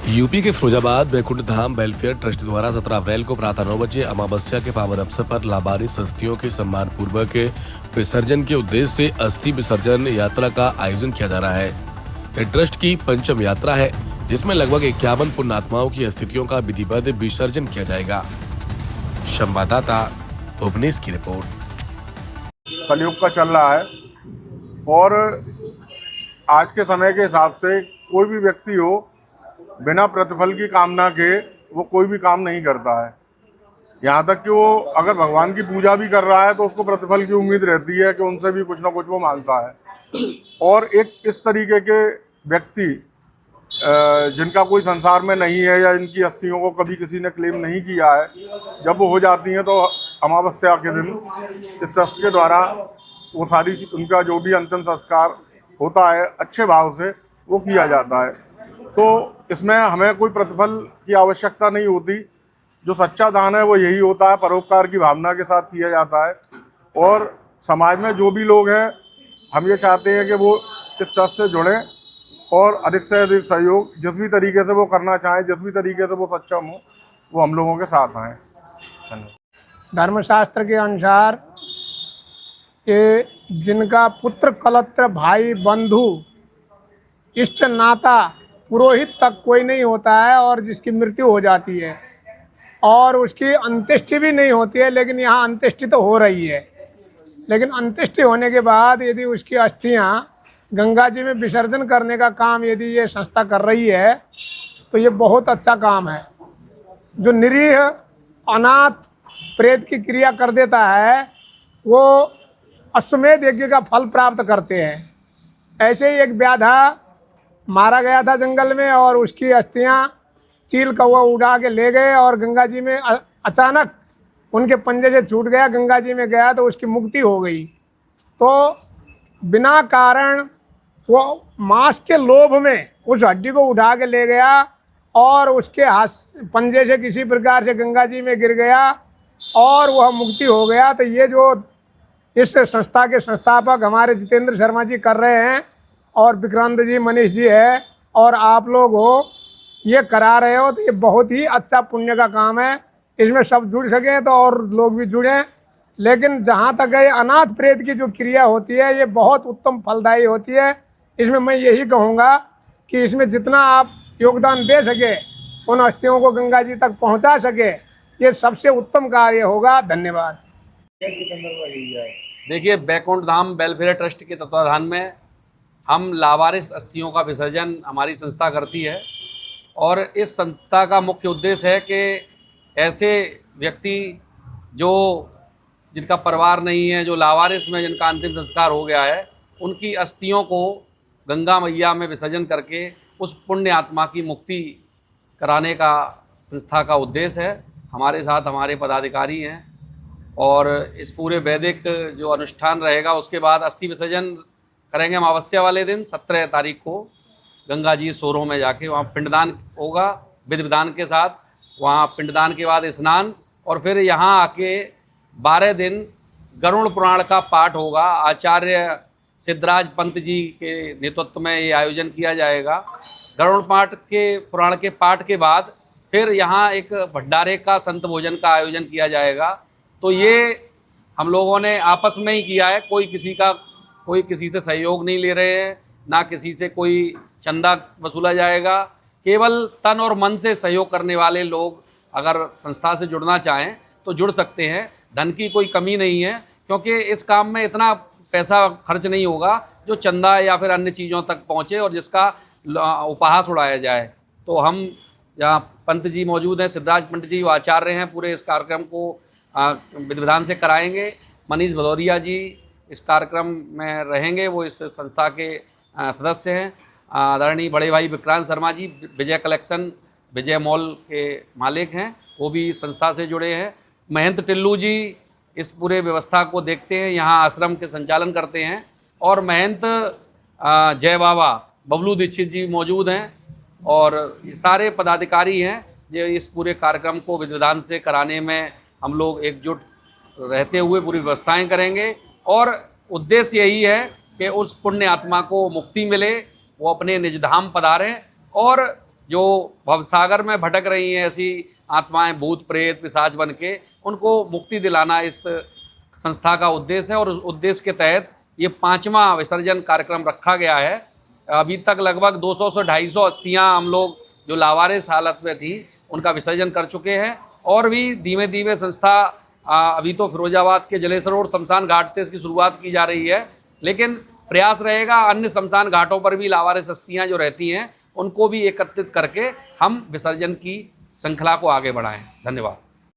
UP के फिरोजाबाद वैकुंठ धाम welfare trust द्वारा 17 अप्रैल को प्रातः 9 बजे अमावस्या के पावन अवसर पर लावारिस अस्थियों के सम्मान पूर्वक विसर्जन के उद्देश्य से अस्थि विसर्जन यात्रा का आयोजन किया जा रहा है। यह ट्रस्ट की पंचम यात्रा है, जिसमें लगभग 51 पुण्यात्माओं की अस्थियों का विधिवत विसर्जन किया जाएगा। संवाददाता भुवनेश की रिपोर्ट। कलयुग का चल रहा है और आज के समय के हिसाब से कोई भी व्यक्ति हो, बिना प्रतिफल की कामना के वो कोई भी काम नहीं करता है। यहाँ तक कि वो अगर भगवान की पूजा भी कर रहा है तो उसको प्रतिफल की उम्मीद रहती है कि उनसे भी कुछ ना कुछ वो मांगता है। और एक इस तरीके के व्यक्ति जिनका कोई संसार में नहीं है या इनकी अस्थियों को कभी किसी ने क्लेम नहीं किया है, जब वो हो जाती हैं तो अमावस्या के दिन इस ट्रस्ट के द्वारा वो सारी उनका जो भी अंतिम संस्कार होता है अच्छे भाव से वो किया जाता है। तो इसमें हमें कोई प्रतिफल की आवश्यकता नहीं होती। जो सच्चा दान है वो यही होता है, परोपकार की भावना के साथ किया जाता है। और समाज में जो भी लोग हैं, हम ये चाहते हैं कि वो इस ट्रस्ट से जुड़ें और अधिक से अधिक सहयोग जिस भी तरीके से वो करना चाहें, जिस भी तरीके से वो सक्षम हो, वो हम लोगों के साथ आएँ। धन्यवाद। धर्मशास्त्र के अनुसार ये जिनका पुत्र कलत्र भाई बंधु इष्ट नाता पुरोहित तक कोई नहीं होता है और जिसकी मृत्यु हो जाती है और उसकी अंत्येष्टि भी नहीं होती है, लेकिन यहाँ अंत्येष्टि तो हो रही है। लेकिन अंत्येष्टि होने के बाद यदि उसकी अस्थियाँ गंगा जी में विसर्जन करने का काम यदि ये संस्था कर रही है तो ये बहुत अच्छा काम है। जो निरीह अनाथ प्रेत की क्रिया कर देता है वो अश्वमेध यज्ञ का फल प्राप्त करते हैं। ऐसे ही एक व्याधा मारा गया था जंगल में और उसकी अस्थियां चील कौवा उड़ा के ले गए और गंगा जी में अचानक उनके पंजे से छूट गया, गंगा जी में गया तो उसकी मुक्ति हो गई। तो बिना कारण वो मांस के लोभ में उस हड्डी को उठा के ले गया और उसके हाथ पंजे से किसी प्रकार से गंगा जी में गिर गया और वह मुक्ति हो गया। तो ये जो इस संस्था के संस्थापक हमारे जितेंद्र शर्मा जी कर रहे हैं और विक्रांत जी मनीष जी है और आप लोग हो, ये करा रहे हो, तो ये बहुत ही अच्छा पुण्य का काम है। इसमें सब जुड़ सकें तो और लोग भी जुड़ें। लेकिन जहाँ तक है अनाथ प्रेत की जो क्रिया होती है ये बहुत उत्तम फलदायी होती है। इसमें मैं यही कहूँगा कि इसमें जितना आप योगदान दे सके, उन अस्थियों को गंगा जी तक पहुँचा सके, ये सबसे उत्तम कार्य होगा। धन्यवाद। देखिए, वैकुंठ धाम वेलफेयर ट्रस्ट के तत्वाधान में हम लावारिस अस्थियों का विसर्जन हमारी संस्था करती है और इस संस्था का मुख्य उद्देश्य है कि ऐसे व्यक्ति जो जिनका परिवार नहीं है, जो लावारिस में जिनका अंतिम संस्कार हो गया है, उनकी अस्थियों को गंगा मैया में विसर्जन करके उस पुण्य आत्मा की मुक्ति कराने का संस्था का उद्देश्य है। हमारे साथ हमारे पदाधिकारी हैं और इस पूरे वैदिक जो अनुष्ठान रहेगा उसके बाद अस्थि विसर्जन करेंगे अमावस्या वाले दिन 17 तारीख को गंगा जी सोरों में जाके वहाँ पिंडदान होगा विधि विधान के साथ। वहाँ पिंडदान के बाद स्नान और फिर यहाँ आके 12 दिन गरुड़ पुराण का पाठ होगा। आचार्य सिद्धराज पंत जी के नेतृत्व में ये आयोजन किया जाएगा। गरुड़ पुराण के पाठ के बाद फिर यहाँ एक भंडारे का संत भोजन का आयोजन किया जाएगा। तो ये हम लोगों ने आपस में ही किया है, कोई किसी से सहयोग नहीं ले रहे हैं, ना किसी से कोई चंदा वसूला जाएगा। केवल तन और मन से सहयोग करने वाले लोग अगर संस्था से जुड़ना चाहें तो जुड़ सकते हैं। धन की कोई कमी नहीं है, क्योंकि इस काम में इतना पैसा खर्च नहीं होगा जो चंदा या फिर अन्य चीज़ों तक पहुँचे और जिसका उपहास उड़ाया जाए। तो हम यहाँ पंत जी मौजूद हैं, सिद्धराज पंत जी वो आचार्य हैं, पूरे इस कार्यक्रम को विधि विधान से कराएंगे। मनीष भदौरिया जी इस कार्यक्रम में रहेंगे, वो इस संस्था के सदस्य हैं। आदरणीय बड़े भाई विक्रांत शर्मा जी विजय कलेक्शन विजय मॉल के मालिक हैं, वो भी इस संस्था से जुड़े हैं। महंत टिल्लू जी इस पूरे व्यवस्था को देखते हैं, यहाँ आश्रम के संचालन करते हैं। और महंत जय बाबा बबलू दीक्षित जी मौजूद हैं और ये सारे पदाधिकारी हैं जो इस पूरे कार्यक्रम को विधि विधान से कराने में हम लोग एकजुट रहते हुए पूरी व्यवस्थाएं करेंगे। और उद्देश्य यही है कि उस पुण्य आत्मा को मुक्ति मिले, वो अपने निज धाम पधारें और जो भवसागर में भटक रही हैं ऐसी आत्माएं, भूत प्रेत पिशाच बन के, उनको मुक्ति दिलाना इस संस्था का उद्देश्य है। और उस उद्देश्य के तहत ये 5वां विसर्जन कार्यक्रम रखा गया है। अभी तक लगभग 200 से 250 अस्थियां हम लोग जो लावारिस हालत में थी उनका विसर्जन कर चुके हैं। और भी धीमे धीमे संस्था अभी तो फिरोजाबाद के जलेसर रोड शमशान घाट से इसकी शुरुआत की जा रही है, लेकिन प्रयास रहेगा अन्य शमशान घाटों पर भी लावारिस अस्थियां जो रहती हैं उनको भी एकत्रित करके हम विसर्जन की श्रृंखला को आगे बढ़ाएं। धन्यवाद।